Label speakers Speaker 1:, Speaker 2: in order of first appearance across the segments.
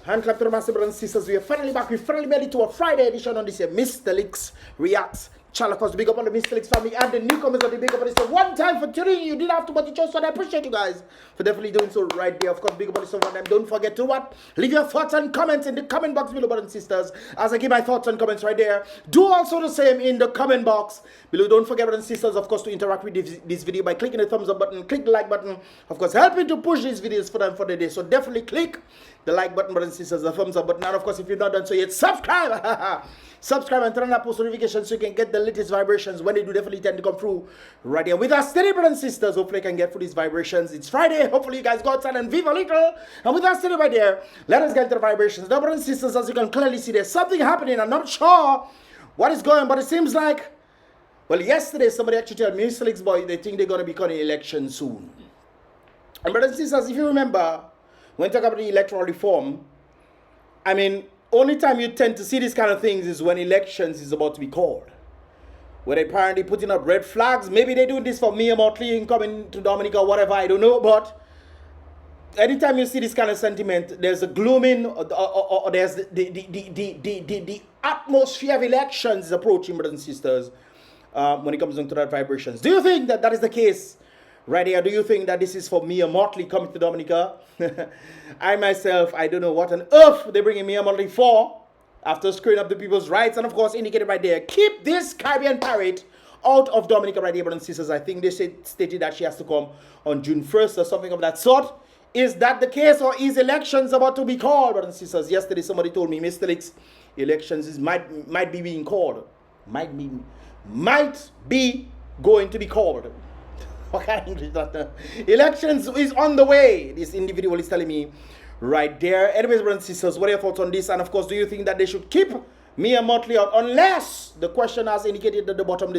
Speaker 1: Hand clap to the master brothers and sisters. We are finally back. We finally made it to a Friday edition on this here Mystelics Reacts channel. Cause big up on the Mystelics family and the newcomers of the big up on this. So one time for tuning you didn't have to, but you chose, so I appreciate you guys for definitely doing so right there. Of course, big up on this one time. Don't forget to what? Leave your thoughts and comments in the comment box below, brothers and sisters. As I give my thoughts and comments right there. Do also the same in the comment box below. Don't forget, brothers and sisters, of course, to interact with this video by clicking the thumbs up button, click the like button. Of course, helping to push these videos for them for the day. So definitely click the like button, brothers and sisters, the thumbs up button, and of course, if you've not done so yet, subscribe. Subscribe and turn on that post notifications so you can get the latest vibrations when they do definitely tend to come through right here with us today, brothers and sisters. Hopefully I can get through these vibrations. It's Friday. Hopefully you guys go outside and vive a little. And with us today right there, let us get into the vibrations. Now, brothers and sisters, as you can clearly see, there's something happening. I'm not sure what is going on, but it seems like, well, yesterday somebody actually told me, Mystelics boy, they think they're going to be calling election soon. And brothers and sisters, if you remember, when talk about the electoral reform, I mean, only time you tend to see these kind of things is when elections is about to be called. Where they apparently putting up red flags. Maybe they're doing this for Mia Motley coming to Dominica or whatever, I don't know. But anytime you see this kind of sentiment, there's a glooming or there's the atmosphere of elections is approaching, brothers and sisters, when it comes down to that vibrations. Do you think that that is the case right here? Do you think that this is for Mia Motley coming to Dominica? I myself, I don't know what on earth they're bringing Mia Motley for after screwing up the people's rights. And of course, indicated right there, keep this Caribbean pirate out of Dominica right here, brothers and sisters. I think they stated that she has to come on June 1st or something of that sort. Is that the case, or is elections about to be called, brothers and sisters? Yesterday, somebody told me, Mystelics, elections might be being called. Might be going to be called. What kind of English is that? Elections is on the way. This individual is telling me right there. Anyways, brothers and sisters, what are your thoughts on this? And of course, do you think that they should keep Mia Motley out? Unless the question has indicated at the bottom of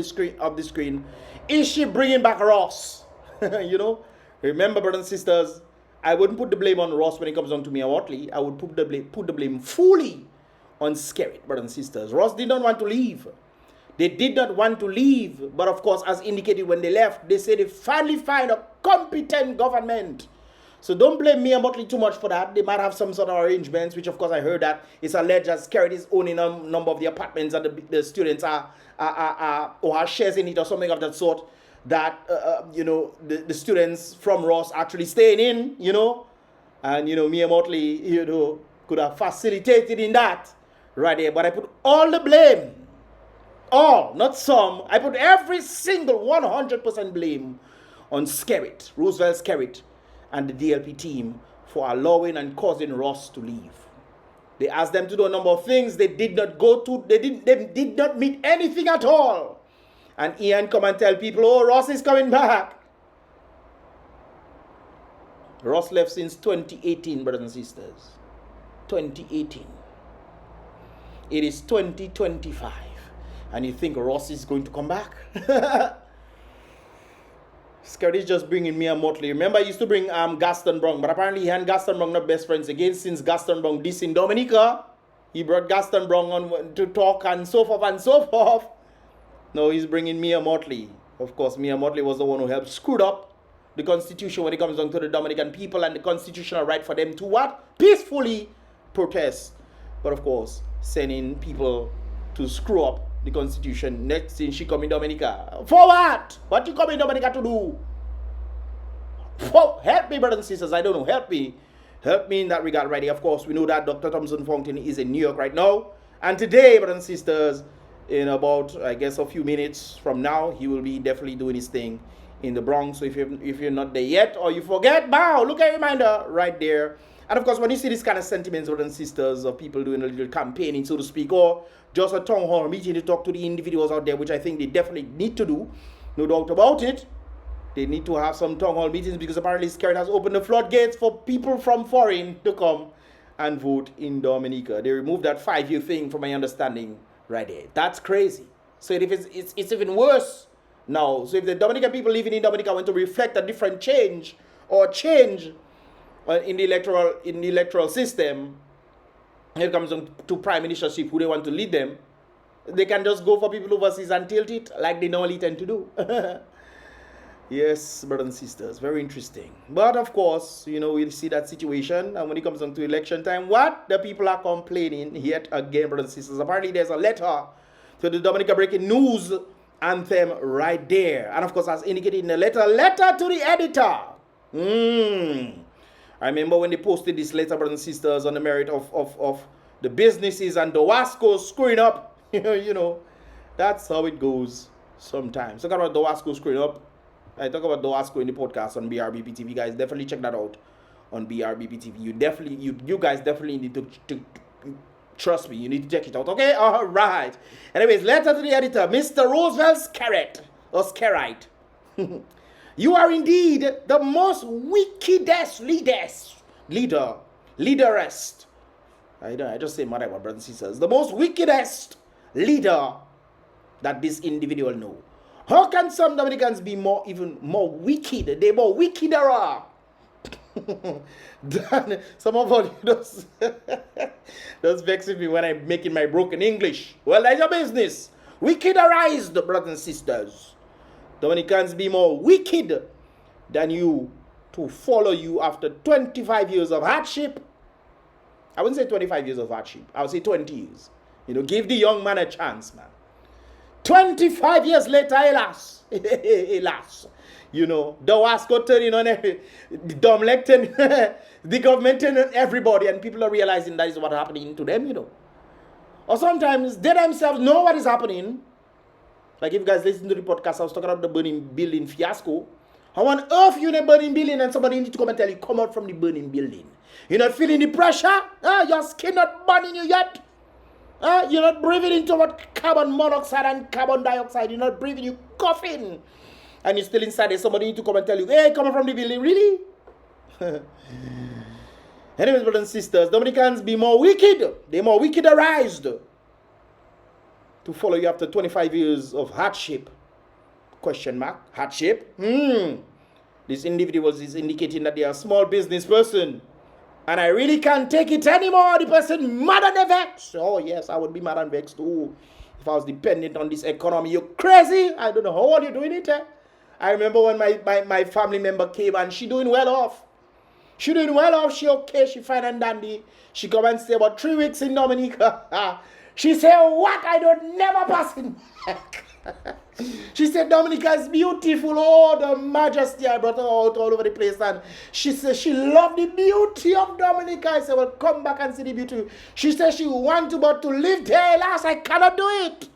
Speaker 1: the screen, is she bringing back Ross? You know, remember, brothers and sisters, I wouldn't put the blame on Ross when it comes down to Mia Motley. I would put the blame fully on Skerrit, brothers and sisters. Ross did not want to leave. They did not want to leave, but of course, as indicated when they left, they said they finally find a competent government. So don't blame Mia Motley too much for that. They might have some sort of arrangements, which of course I heard that it's alleged that Skerrit is owning a number of the apartments and the students are or have shares in it or something of that sort. That you know, the students from Ross actually staying in, you know, and you know Mia Motley, you know, could have facilitated in that right there. But I put all the blame. All, not some. I put every single 100% blame on Skerrit, Roosevelt Skerrit, and the DLP team for allowing and causing Ross to leave. They asked them to do a number of things. They did not go to. They did not meet anything at all. And Ian come and tell people, "Oh, Ross is coming back." Ross left since 2018, brothers and sisters. 2018. It is 2025. And you think Ross is going to come back? Skerrit is just bringing Mia Motley. Remember, I used to bring Gaston Brong, but apparently he and Gaston Brong not best friends again since Gaston Brong dissing Dominica. He brought Gaston Brong on to talk and so forth and so forth. No, he's bringing Mia Motley. Of course, Mia Motley was the one who helped screw up the constitution when it comes down to the Dominican people and the constitutional right for them to what? Peacefully protest. But of course, sending people to screw up the constitution. Next thing she come in Dominica. For what? What you come in Dominica to do? Help me, brothers and sisters. I don't know. Help me. Help me in that regard right here. Of course, we know that Dr. Thompson Fountain is in New York right now. And today, brothers and sisters, in about, I guess, a few minutes from now, he will be definitely doing his thing in the Bronx. So if you're not there yet or you forget, bow, look at a reminder right there. And of course, when you see this kind of sentiments, brothers and sisters, of people doing a little campaigning, so to speak, or just a town hall meeting to talk to the individuals out there, which I think they definitely need to do, no doubt about it. They need to have some town hall meetings because apparently Skerrit has opened the floodgates for people from foreign to come and vote in Dominica. They removed that 5-year thing from my understanding right there. That's crazy. So if it's even worse now. So if the Dominican people living in Dominica want to reflect a different change or change in the electoral system, when it comes to prime ministership, who they want to lead them, they can just go for people overseas and tilt it like they normally tend to do. Yes, brothers and sisters, very interesting. But of course, we see that situation, and when it comes down to election time, what? The people are complaining yet again, brothers and sisters. Apparently, there's a letter to the Dominica Breaking News anthem right there. And of course, as indicated in the letter to the editor. I remember when they posted this letter, brothers and sisters, on the merit of the businesses and the Wasco screwing up. That's how it goes sometimes. Talk about the Wasco screwing up. I talk about Doasco in the podcast on BrBpTV, guys. Definitely check that out on BrBpTV. You guys definitely need to trust me. You need to check it out. Okay, all right. Anyways, letter to the editor, Mr. Roosevelt Scarite. You are indeed the most wickedest leaderess. I just say my brothers and sisters. The most wickedest leader that this individual know. How can some Dominicans be even more wicked? They're more wickeder than some of all those vexing me when I'm making my broken English. Well, that's your business. Wickederized, brothers and sisters. Dominicans be more wicked than you to follow you after 25 years of hardship. I wouldn't say 25 years of hardship. I would say 20 years. Give the young man a chance, man. 25 years later, hélas, the Wasco turning on the Domlect the government and everybody, and people are realizing that is what's happening to them, Or sometimes they themselves know what is happening. Like if you guys listen to the podcast, I was talking about the burning building fiasco. How on earth you in a burning building and somebody needs to come and tell you, come out from the burning building? You're not feeling the pressure? Your skin not burning you yet? You're not breathing into what carbon monoxide and carbon dioxide. You're not breathing, you're coughing. And you're still inside there. Somebody need to come and tell you, hey, coming from the building. Really? Anyways, brothers and sisters, Dominicans be more wicked. They're more wickederized to follow you after 25 years of hardship. Question mark. Hardship? This individual is indicating that they are a small business person. And I really can't take it anymore. The person mad and vexed. Oh, yes, I would be mad and vexed too. If I was dependent on this economy. You're crazy. I don't know how old you're doing it. I remember when my family member came and she doing well off. She doing well off. She okay. She fine and dandy. She come and stay about 3 weeks in Dominica. She said, what? I don't never pass in back. She said Dominica is beautiful. Oh, the majesty. I brought her out all over the place. And she said she loved the beauty of Dominica. I said, well, come back and see the beauty. She said she want to, but to live there, alas, I cannot do it.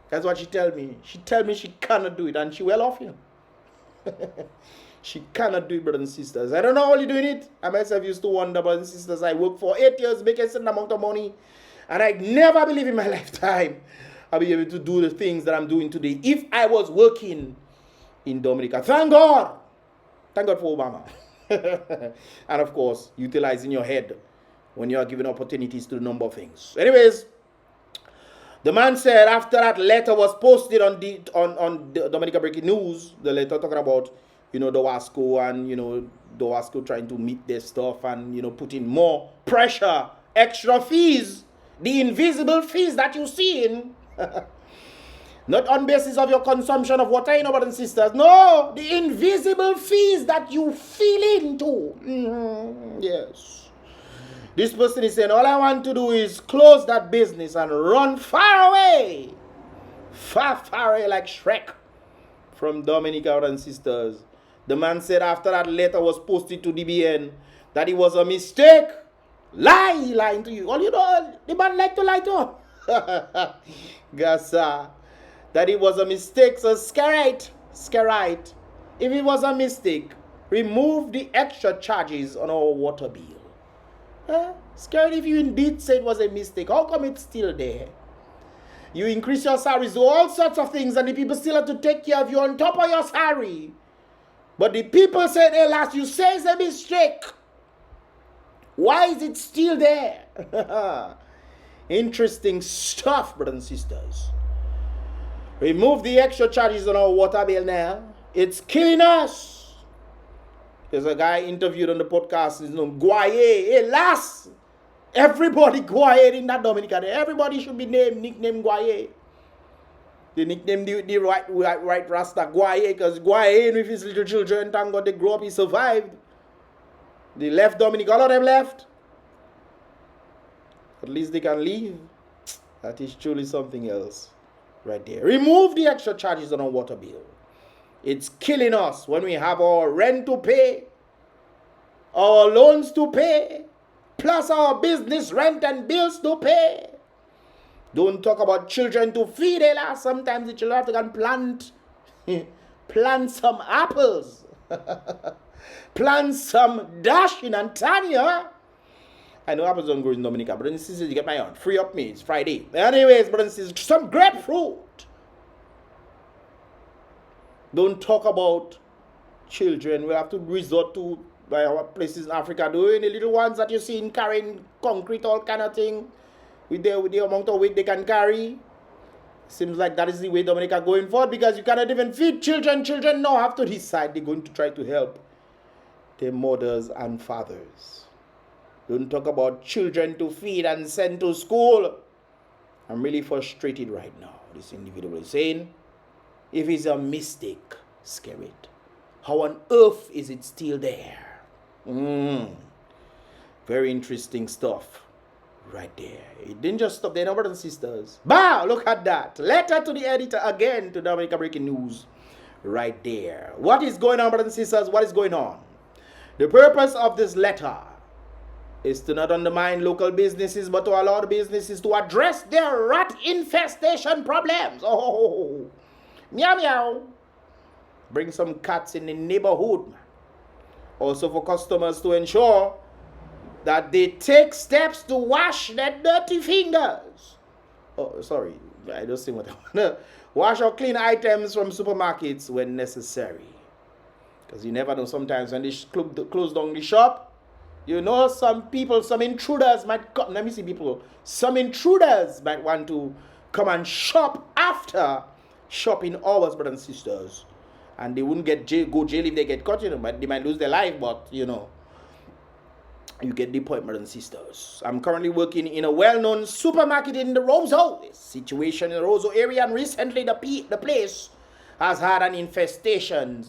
Speaker 1: That's what she tell me. She tell me she cannot do it. And she well off here. She cannot do it, brothers and sisters. I don't know how you're doing it. I myself used to wonder, brothers and sisters. I worked for 8 years, making a certain amount of money. And I never believe in my lifetime I'll be able to do the things that I'm doing today if I was working in Dominica. Thank God. Thank God for Obama. And of course, utilizing your head when you are given opportunities to do a number of things. Anyways, the man said after that letter was posted on the Dominica Breaking News, the letter talking about, the Wasco and, the Wasco trying to meet their stuff and, putting more pressure, extra fees, the invisible fees that you see in. Not on basis of your consumption of water, brothers and sisters. No, the invisible fees that you feel into. Yes. This person is saying, all I want to do is close that business and run far away. Far, far away like Shrek from Dominica, brothers and sisters. The man said after that letter was posted to DBN that it was a mistake. Lying to you. All the man like to lie to. Gasa. That it was a mistake. So Scarite. If it was a mistake, remove the extra charges on our water bill. Scarite, if you indeed say it was a mistake, how come it's still there? You increase your salaries, do all sorts of things, and the people still have to take care of you on top of your salary. But the people said, hey, last you say it's a mistake. Why is it still there? Interesting stuff, brothers and sisters. Remove the extra charges on our water bill now. It's killing us. There's a guy interviewed on the podcast. His name Guaye. Hey, last. Everybody Guaye in that Dominica. Everybody should be nicknamed Guaye. They nicknamed the right Rasta Guaye, because Guaye with his little children, thank God they grew up, he survived. They left Dominica, all of them left. At least they can leave. That is truly something else right there. Remove the extra charges on our water bill. It's killing us when we have our rent to pay, our loans to pay, plus our business rent and bills to pay. Don't talk about children to feed. Sometimes the children have to go and plant some apples, plant some dashing and tanya. I know apples don't grow in Dominica, but then sisters, you get my own. Free up me, it's Friday. Anyways, but then sisters, some grapefruit. Don't talk about children. We have to resort to our places in Africa doing the little ones that you see in carrying concrete, all kind of thing. With the amount of weight they can carry. Seems like that is the way Dominica going forward, because you cannot even feed children. Children now have to decide they're going to try to help their mothers and fathers. Don't talk about children to feed and send to school. I'm really frustrated right now. This individual is saying, if it's a mistake, spirit, how on earth is it still there? Very interesting stuff. Right there. It didn't just stop there, brothers and sisters. Wow, look at that. Letter to the editor again to Dominica Breaking News. Right there. What is going on, brothers and sisters? What is going on? The purpose of this letter is to not undermine local businesses, but to allow the businesses to address their rat infestation problems. Oh, meow meow. Bring some cats in the neighborhood. Also for customers to ensure that they take steps to wash their dirty fingers. Oh, sorry. I don't see what I want to. Wash or clean items from supermarkets when necessary. Because you never know, sometimes when they close down the shop, you know, some people, some intruders might come. Let me see people. Some intruders might want to come and shop after shopping hours, brothers and sisters. And they wouldn't go jail if they get caught, you know, but they might lose their life, but, you know. You get the point, brothers and sisters. I'm currently working in a well-known supermarket in the Roseau. This situation in the Roseau area, and recently the place has had an infestation,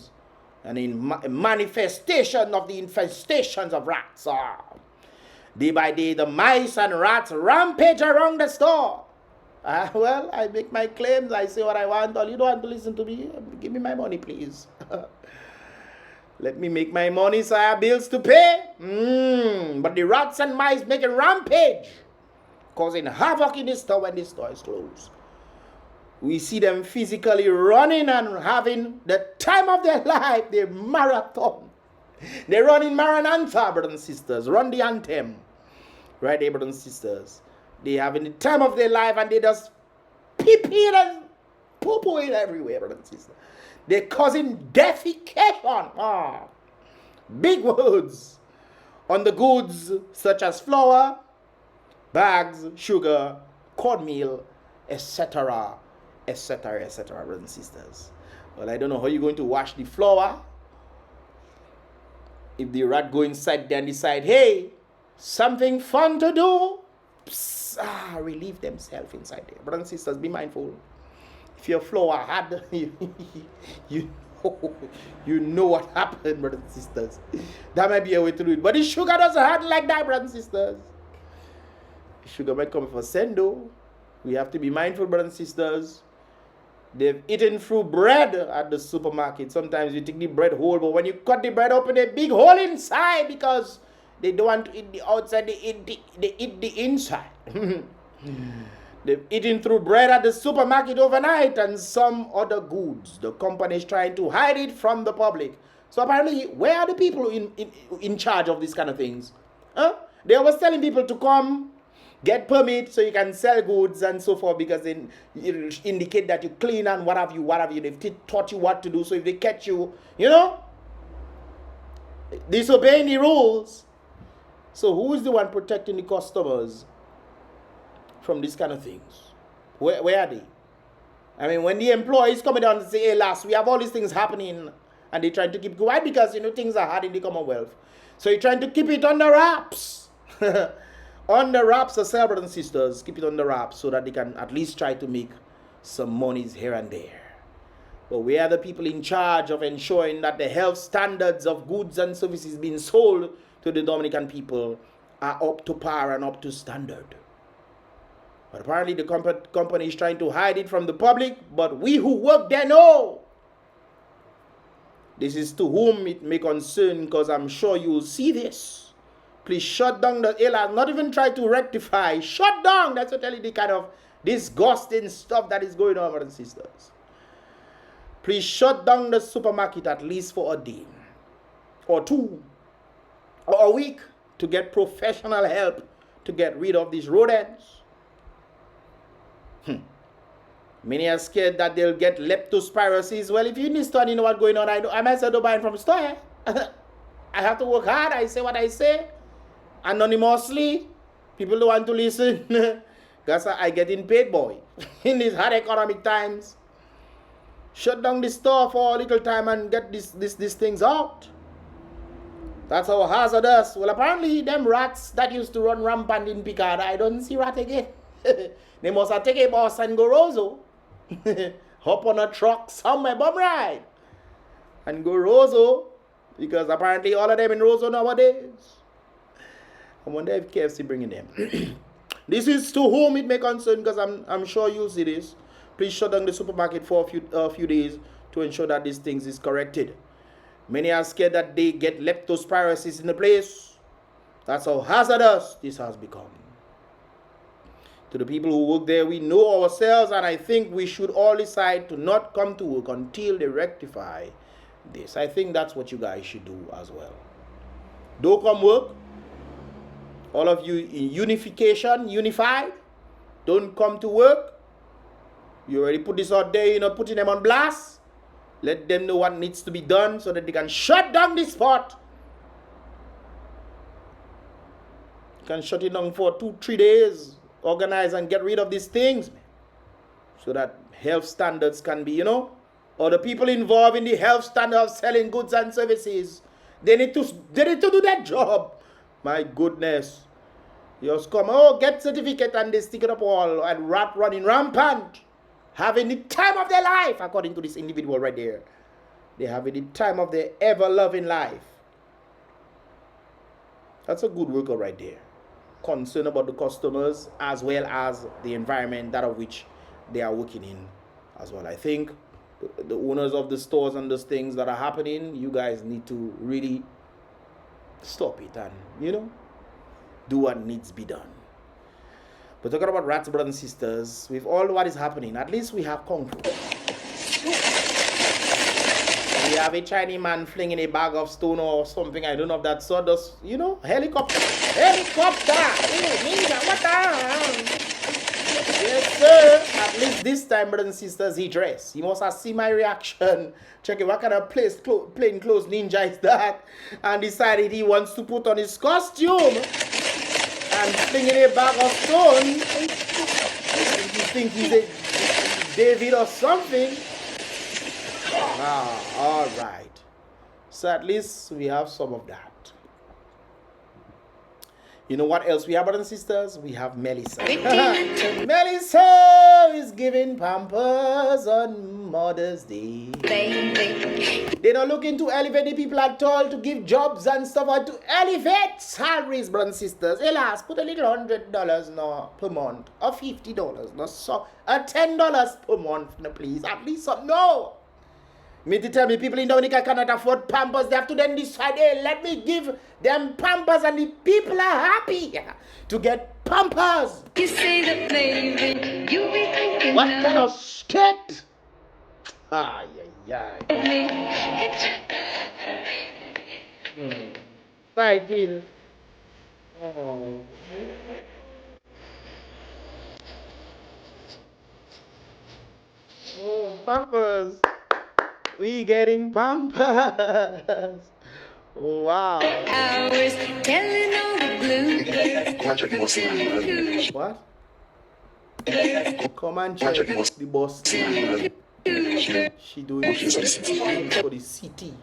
Speaker 1: a manifestation of the infestations of rats. Day by day, the mice and rats rampage around the store. Well, I make my claims. I say what I want. All you don't want to listen to me, give me my money, please. Let me make my money so I have bills to pay. But the rats and mice make a rampage, causing havoc in the store when the store is closed. We see them physically running and having the time of their life. They marathon. They run in Maranatha, brothers and sisters. Run the anthem. Right there, brothers and sisters. They having the time of their life, and they just pee and poo-poo it everywhere, brothers and sisters. They're causing defecation. Big words on the goods such as flour, bags, sugar, cornmeal, etc., etc., etc., brothers and sisters. Well, I don't know how you're going to wash the flour. If the rat go inside there and decide, hey, something fun to do, relieve themselves inside there. Brothers and sisters, be mindful. If your flour had, you know what happened, brothers and sisters. That might be a way to do it. But the sugar doesn't happen like that, brothers and sisters. Sugar might come for sendo. We have to be mindful, brothers and sisters. They've eaten through bread at the supermarket. Sometimes you take the bread whole, but when you cut the bread open, a big hole inside, because they don't want to eat the outside, they eat the inside. They've eaten through bread at the supermarket overnight and some other goods. The company is trying to hide it from the public. So apparently, where are the people in charge of these kind of things? They always telling people to come, get permit so you can sell goods and so forth, because then it indicate that you clean and what have you. They've taught you what to do. So if they catch you, you know, disobeying the rules. So who is the one protecting the customers from these kind of things? Where are they? I mean, when the employees come down and say, hey, lass, we have all these things happening, and they're trying to keep quiet because, you know, things are hard in the Commonwealth. So you're trying to keep it under wraps. On the wraps, brothers and sisters, keep it on the wraps so that they can at least try to make some monies here and there. But we are the people in charge of ensuring that the health standards of goods and services being sold to the Dominican people are up to par and up to standard. But apparently the company is trying to hide it from the public, but we who work there know. This is to whom it may concern, because I'm sure you will see this. Please shut down the airline, not even try to rectify. Shut down, that's what I tell you, the kind of disgusting stuff that is going on, brothers and sisters. Please shut down the supermarket at least for a day or two or a week to get professional help to get rid of these rodents. Many are scared that they'll get leptospirosis. Well, if you need to know what's going on, I myself don't buy it from store. I have to work hard. I say what I say. Anonymously. People don't want to listen. Because I getting paid, boy. In these hard economic times. Shut down the store for a little time and get these things out. That's how hazardous. Well, apparently, them rats that used to run rampant in Picard, I don't see rat again. They must have taken a bus and go Roseau. Hop on a truck somewhere, bum ride. And go Roseau. Because apparently all of them in Roseau nowadays. I wonder if KFC bringing them. This is to whom it may concern, because I'm sure you'll see this. Please shut down the supermarket for a few days to ensure that these things is corrected. Many are scared that they get leptospirosis in the place. That's how hazardous this has become. To the people who work there, we know ourselves, and I think we should all decide to not come to work until they rectify this. I think that's what you guys should do as well. Don't come work. All of you in unified. Don't come to work. You already put this out there, you're not putting them on blast. Let them know what needs to be done so that they can shut down this spot. You can shut it down for 2-3 days. Organize and get rid of these things. So that health standards can be, or the people involved in the health standard of selling goods and services, they need to do that job. My goodness. You just come, get certificate and they stick it up all and running rampant. Having the time of their life, according to this individual right there. They're having the time of their ever-loving life. That's a good worker right there. Concern about the customers as well as the environment that of which they are working in as well. I think the owners of the stores and those things that are happening, you guys need to really stop it and, do what needs to be done. But talking about rats, brothers and sisters, with all what is happening, at least we have Kung Fu. We have a Chinese man flinging a bag of stone or something, I don't know if that's sort of, helicopter. Ninja, what the? Yes, sir. At least this time, brothers and sisters, he dressed. You must have seen my reaction. Checking what kind of plain clothes ninja is that. And decided he wants to put on his costume. And flinging a bag of stone. You think he's a David or something? All right. So at least we have some of that. You know what else we have, brothers and sisters? We have Melissa. Melissa is giving Pampers on Mother's Day. They're not looking to elevate the people at all, to give jobs and stuff, or to elevate salaries, brothers and sisters. Alas, put a little $100 now per month, or $50, no, so, $10 per month, no, please. At least some, no. Me to tell me people in Dominica cannot afford Pampers, they have to then decide, hey, let me give them Pampers, and the people are happy to get Pampers.
Speaker 2: You say that maybe you be thinking
Speaker 1: what kind of shit? Ay. Right, Jill. Oh. Pampers. We getting Pampers. Wow.
Speaker 2: Hours telling all the blues.
Speaker 1: What? Come and check the boss. She doing for the city.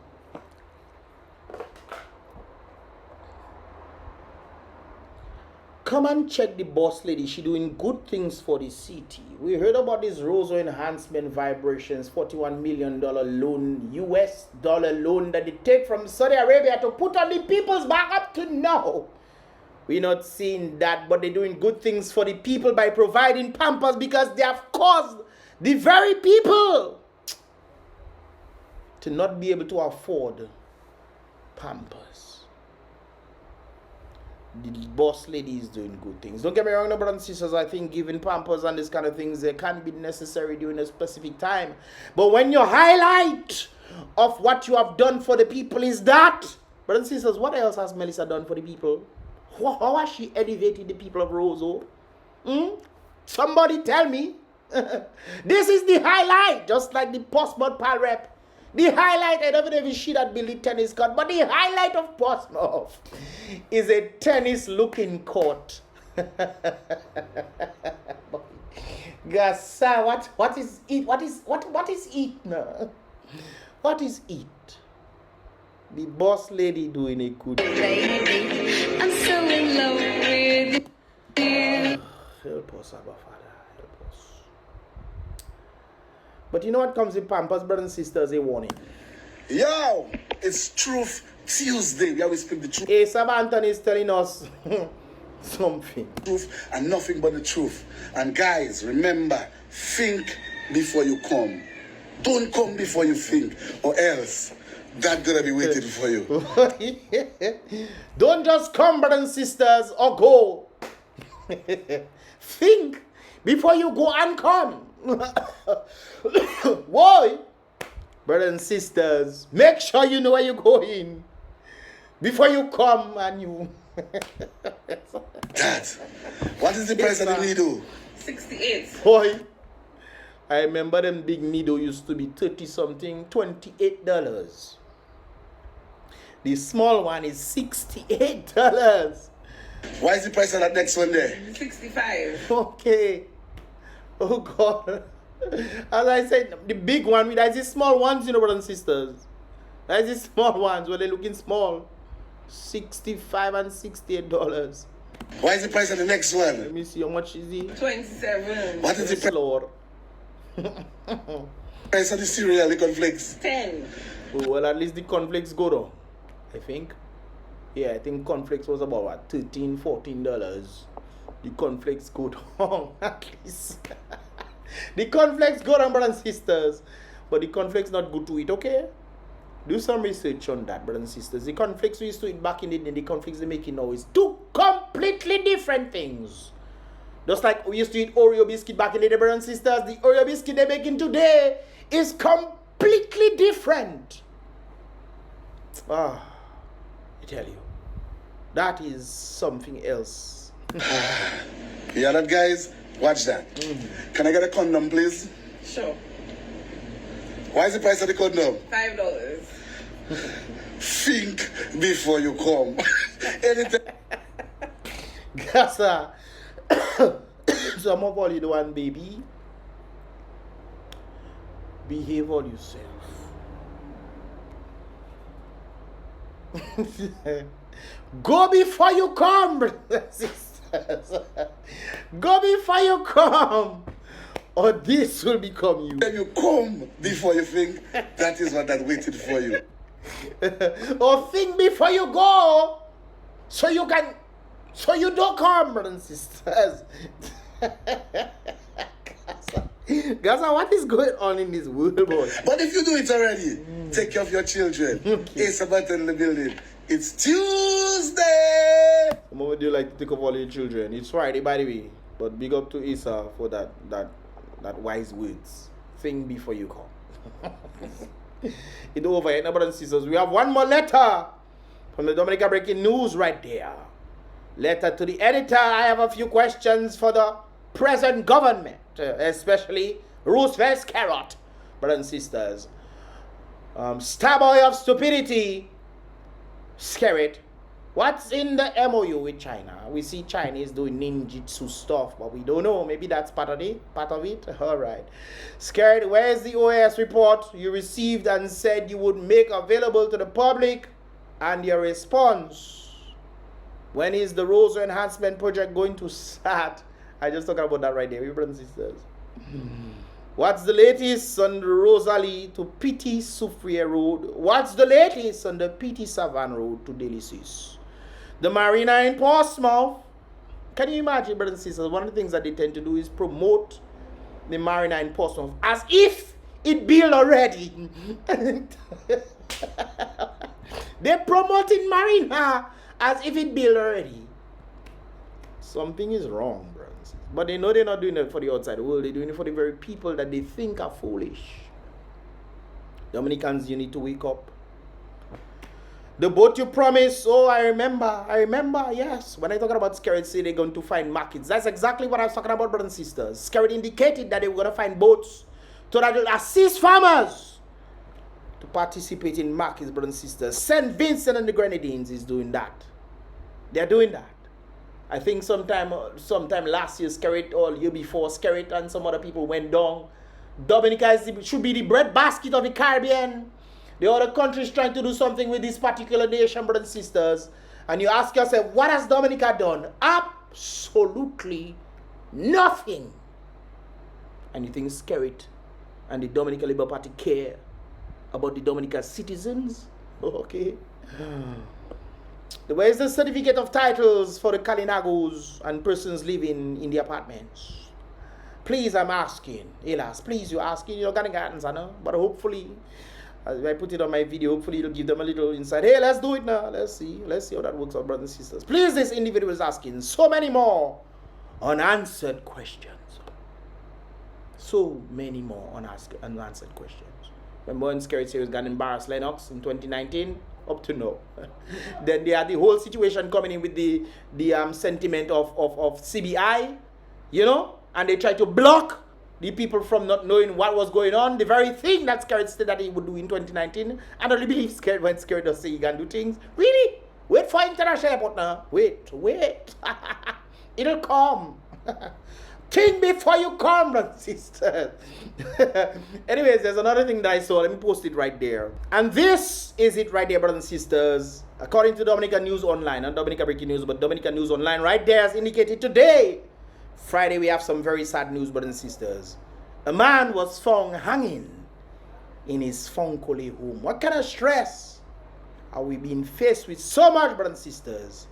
Speaker 1: come and check the boss lady. She doing good things for the city. We heard about this Rosa enhancement vibrations, $41 million loan, US dollar loan that they take from Saudi Arabia to put on the people's back up to now. We're not seeing that, but they're doing good things for the people by providing Pampers because they have caused the very people to not be able to afford Pampers. The boss lady is doing good things. Don't get me wrong, no, brothers and sisters. I think giving Pampers and this kind of things, they can be necessary during a specific time. But when your highlight of what you have done for the people is that, brothers and sisters, what else has Melissa done for the people? How has she elevated the people of Roseau? Somebody tell me. This is the highlight, just like the Portsmouth Pal Rep. The highlight, I don't know if it's she that built the tennis court, but the highlight of Portsmouth is a tennis-looking court. Gasa, what is it? What is it now? What is it? The boss lady doing a good job.
Speaker 2: Baby, I'm so in love with you.
Speaker 1: Help us, Abba Father. Help us. But you know what comes with Pampers, brothers and sisters? A warning.
Speaker 3: Yo, it's Truth Tuesday. We always speak the truth.
Speaker 1: A Sabantan is telling us something.
Speaker 3: Truth and nothing but the truth. And guys, remember, think before you come. Don't come before you think, or else that's gonna be waiting for you.
Speaker 1: Don't just come, brothers and sisters, or go. Think before you go and come. Why? Brothers and sisters, make sure you know where you're going before you come and you.
Speaker 3: Dad, what is the price of the needle?
Speaker 4: 68.
Speaker 1: Boy, I remember them big needle used to be 30 something, $28. The small one is $68.
Speaker 3: Why is the price of that next one there?
Speaker 4: 65.
Speaker 1: Okay. Oh God. As I said, the big one, that's the small ones, you know, brothers and sisters. That's the small ones where they're looking small. $65 and $68.
Speaker 3: Why is the price of the next
Speaker 1: Let
Speaker 3: one?
Speaker 1: me see how much is it.
Speaker 4: 27.
Speaker 3: What is the
Speaker 1: Lord.
Speaker 3: price of the cereal, the cornflakes?
Speaker 4: 10.
Speaker 1: Oh, well, at least the cornflakes go down, I think. Yeah, I think cornflakes was about what, $13, $14. The cornflakes go down at least. The cornflakes go down, brothers and sisters. But the cornflakes not good to eat, okay? Do some research on that, brothers and sisters. The cornflakes we used to eat back in the day, the cornflakes they making now is two completely different things. Just like we used to eat Oreo biscuit back in the day, brothers and sisters, the Oreo biscuit they're making today is completely different. I tell you, that is something else.
Speaker 3: You hear that, guys? Watch that. Can I get a condom, please?
Speaker 4: Sure.
Speaker 3: Why is the price of the condom?
Speaker 4: $5.
Speaker 3: Think before you come. Anything.
Speaker 1: Gasa. So I'm all you one, baby. Behave all yourself. Go before you come, brothers and sisters. Go before you come, or this will become you.
Speaker 3: When you come before you think, that is what that waited for you.
Speaker 1: Or think before you go, so you don't come, brothers and sisters. Gaza, what is going on in this world, boy?
Speaker 3: But if you do it already, take care of your children. Ace Abata in the building. It's Tuesday.
Speaker 1: Mom, would you like to take up all your children? It's Friday, by the way. But big up to Isa for that wise words. Think before you come. It's over yet, brothers and sisters. We have one more letter from the Dominica breaking news right there. Letter to the editor. I have a few questions for the present government, especially Roosevelt's carrot, brothers and sisters. Starboy of stupidity. Scarlet. What's in the MOU with China? We see Chinese doing ninjutsu stuff, but we don't know. Maybe that's part of it. All right. Scared. Where's the OAS report you received and said you would make available to the public, and your response? When is the Rosa Enhancement Project going to start? I just talking about that right there, you brothers and sisters. What's the latest on the Rosalie to Petit Soufrier Road? What's the latest on the Petit Savan Road to Delicis? The marina in Portsmouth. Can you imagine, brothers and sisters? One of the things that they tend to do is promote the marina in Portsmouth as if it built already. They're promoting marina as if it built already. Something is wrong, brothers. But they know they're not doing it for the outside world. They're doing it for the very people that they think are foolish. Dominicans, you need to wake up. The boat you promised, oh, I remember, yes. When I talk about Skerrit, say they're going to find markets. That's exactly what I was talking about, brothers and sisters. Skerrit indicated that they were going to find boats so that they'll assist farmers to participate in markets, brothers and sisters. St. Vincent and the Grenadines is doing that. They're doing that. I think sometime last year, Skerrit, or year before, Skerrit and some other people went down. Dominica should be the breadbasket of the Caribbean. The other countries trying to do something with this particular nation, brothers and sisters. And you ask yourself, what has Dominica done? Absolutely nothing. And you think Skerrit and the Dominica Labour Party care about the Dominica citizens? Okay. Where is the certificate of titles for the Kalinagos and persons living in the apartments? Please, I'm asking. Hélas, please, you're asking. You're not getting answer, no? But hopefully, as I put it on my video, hopefully it'll give them a little insight. Hey, let's do it now. Let's see how that works out, brothers and sisters. Please, this individual is asking so many more unanswered questions. So many more unanswered questions. Remember when Skerrit was going to embarrass Lennox in 2019? Up to now. Then they had the whole situation coming in with the sentiment of CBI, you know, and they tried to block the people from not knowing what was going on. The very thing that Skerrit said that he would do in 2019. I don't really believe Skerrit when Skerrit does say he can do things. Really? Wait for international airport now. Wait. It'll come. Think before you come, brothers and sisters. Anyways, there's another thing that I saw. Let me post it right there. And this is it right there, brothers and sisters. According to Dominica News Online, not Dominica Breaking News, but Dominica News Online, right there as indicated today. Friday, we have some very sad news, brothers and sisters. A man was found hanging in his Fonkole home. What kind of stress are we being faced with so much, brothers and sisters,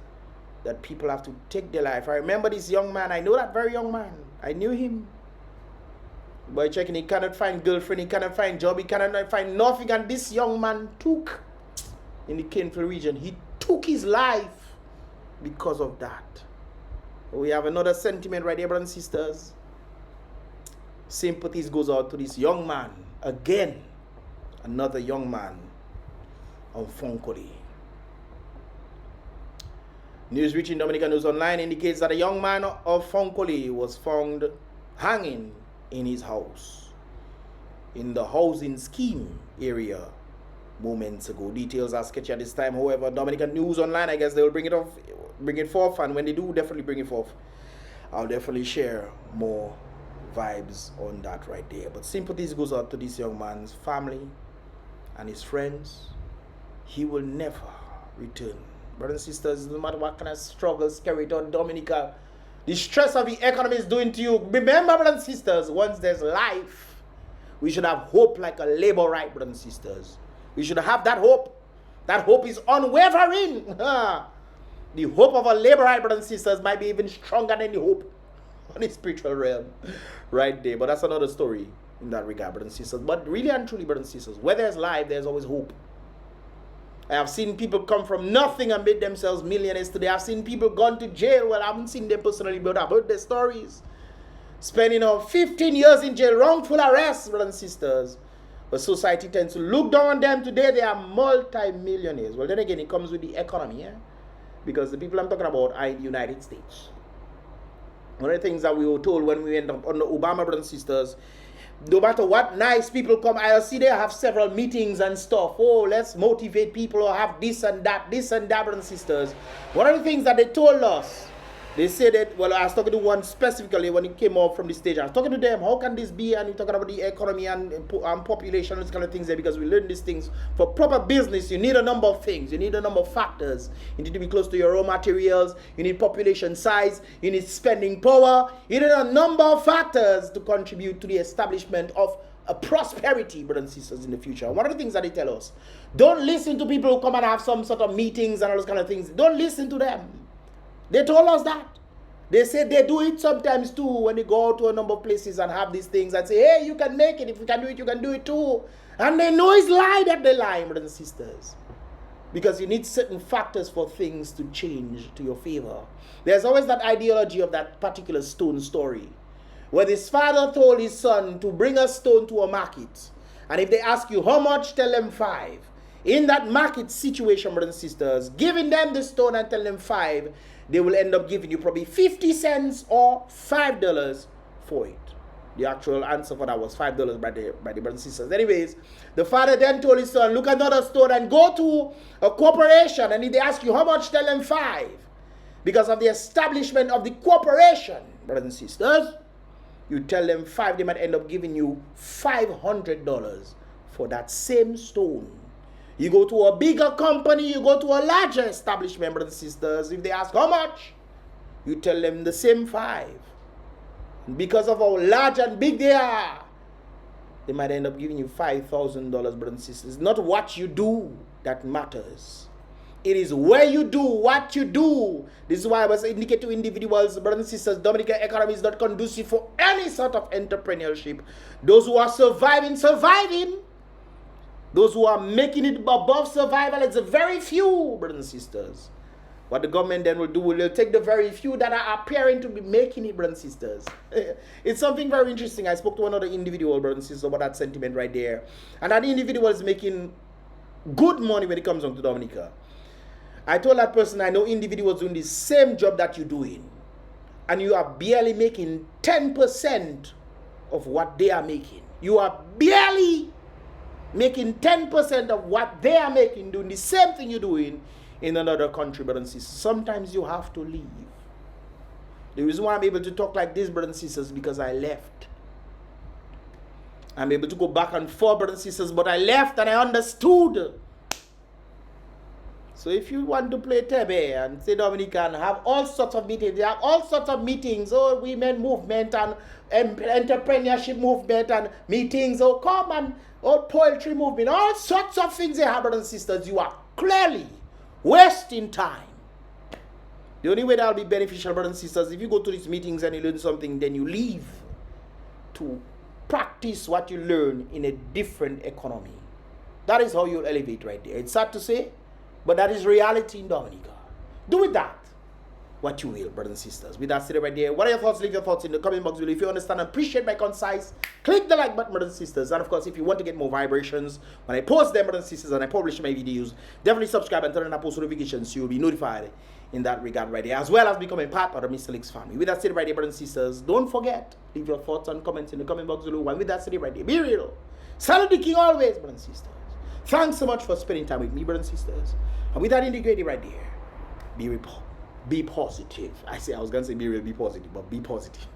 Speaker 1: that people have to take their life? I remember this young man. I know that very young man. I knew him. Boy checking, he cannot find girlfriend, he cannot find job, he cannot find nothing. And this young man took, in the Kenfield region, he took his life because of that. We have another sentiment right here, brothers and sisters. Sympathies goes out to this young man. Again, another young man of Fonkole. News reaching Dominica News Online indicates that a young man of Fonkole was found hanging in his house in the housing scheme area moments ago. Details are sketchy at this time. However, Dominica News Online, I guess they will bring it forth, and when they do definitely bring it forth, I'll definitely share more vibes on that right there. But sympathies goes out to this young man's family and his friends. He will never return. Brothers and sisters, no matter what kind of struggles carried on Dominica, the stress of the economy is doing to you. Remember, brothers and sisters, once there's life, we should have hope like a labor right, brothers and sisters. We should have that hope. That hope is unwavering. The hope of a labor right, brothers and sisters, might be even stronger than the hope on the spiritual realm right there. But that's another story in that regard, brothers and sisters. But really and truly, brothers and sisters, where there's life, there's always hope. I have seen people come from nothing and made themselves millionaires today. I've seen people gone to jail. Well, I haven't seen them personally, but I've heard their stories. Spending 15 years in jail, wrongful arrest, brothers and sisters. But society tends to look down on them. Today, they are multi-millionaires. Well, then again, it comes with the economy, yeah? Because the people I'm talking about are in the United States. One of the things that we were told when we went up on the Obama, brothers and sisters, no matter what nice people come, I'll see they have several meetings and stuff. Oh, let's motivate people or have this and that, brothers and sisters. One of the things that they told us They say that, well, I was talking to one specifically when he came off from the stage. I was talking to them, how can this be? And we're talking about the economy and population and these kind of things there, because we learn these things. For proper business, you need a number of things. You need a number of factors. You need to be close to your raw materials. You need population size. You need spending power. You need a number of factors to contribute to the establishment of a prosperity, brothers and sisters, in the future. And one of the things that they tell us, don't listen to people who come and have some sort of meetings and all those kind of things. Don't listen to them. They told us that. They said they do it sometimes too when they go out to a number of places and have these things and say, hey, you can make it. If you can do it, you can do it too. And they know it's lie that they lie, brothers and sisters. Because you need certain factors for things to change to your favor. There's always that ideology of that particular stone story, where this father told his son to bring a stone to a market. And if they ask you how much, tell them 5. In that market situation, brothers and sisters, giving them the stone and tell them 5, they will end up giving you probably 50 cents or $5 for it. The actual answer for that was $5 by the brothers and sisters. Anyways, the father then told his son, look at another stone and go to a corporation. And if they ask you how much, tell them 5. Because of the establishment of the corporation, brothers and sisters, you tell them 5, they might end up giving you $500 for that same stone. You go to a bigger company, you go to a larger establishment, brothers and sisters. If they ask how much, you tell them the same 5. And because of how large and big they are, they might end up giving you $5,000, brothers and sisters. It's not what you do that matters. It is where you do, what you do. This is why I was indicating to individuals, brothers and sisters, Dominica economy is not conducive for any sort of entrepreneurship. Those who are surviving. Those who are making it above survival, it's a very few, brothers and sisters. What the government then will do, will take the very few that are appearing to be making it, brothers and sisters. It's something very interesting. I spoke to another individual, brothers and sisters, about that sentiment right there. And that individual is making good money when it comes on to Dominica. I told that person, I know individuals doing the same job that you're doing, and you are barely making 10% of what they are making. You are barely making 10% of what they are making, doing the same thing you're doing in another country, brothers and sisters. Sometimes you have to leave. The reason why I'm able to talk like this, brothers and sisters, is because I left. I'm able to go back and forth, brothers and sisters, but I left and I understood. So if you want to play Tebe and say Dominica and have all sorts of meetings, they have all sorts of meetings, women movement and entrepreneurship movement and meetings, come and poetry movement, all sorts of things they have, brothers and sisters. You are clearly wasting time. The only way that will be beneficial, brothers and sisters, if you go to these meetings and you learn something, then you leave to practice what you learn in a different economy. That is how you elevate right there. It's sad to say, but that is reality in Dominica. Do with that what you will, brothers and sisters. With that said right there, what are your thoughts? Leave your thoughts in the comment box below. If you understand and appreciate my concise, click the like button, brothers and sisters. And of course, if you want to get more vibrations when I post them, brothers and sisters, and I publish my videos, definitely subscribe and turn on post notifications so you'll be notified in that regard right there, as well as becoming part of the Mystelics family. With that said right there, brothers and sisters, don't forget, leave your thoughts and comments in the comment box below. And with that said right there, be real. Salute the king always, brothers and sisters. Thanks so much for spending time with me, brothers and sisters. And with that integrated right there, be positive. I was going to say be real, be positive, but be positive.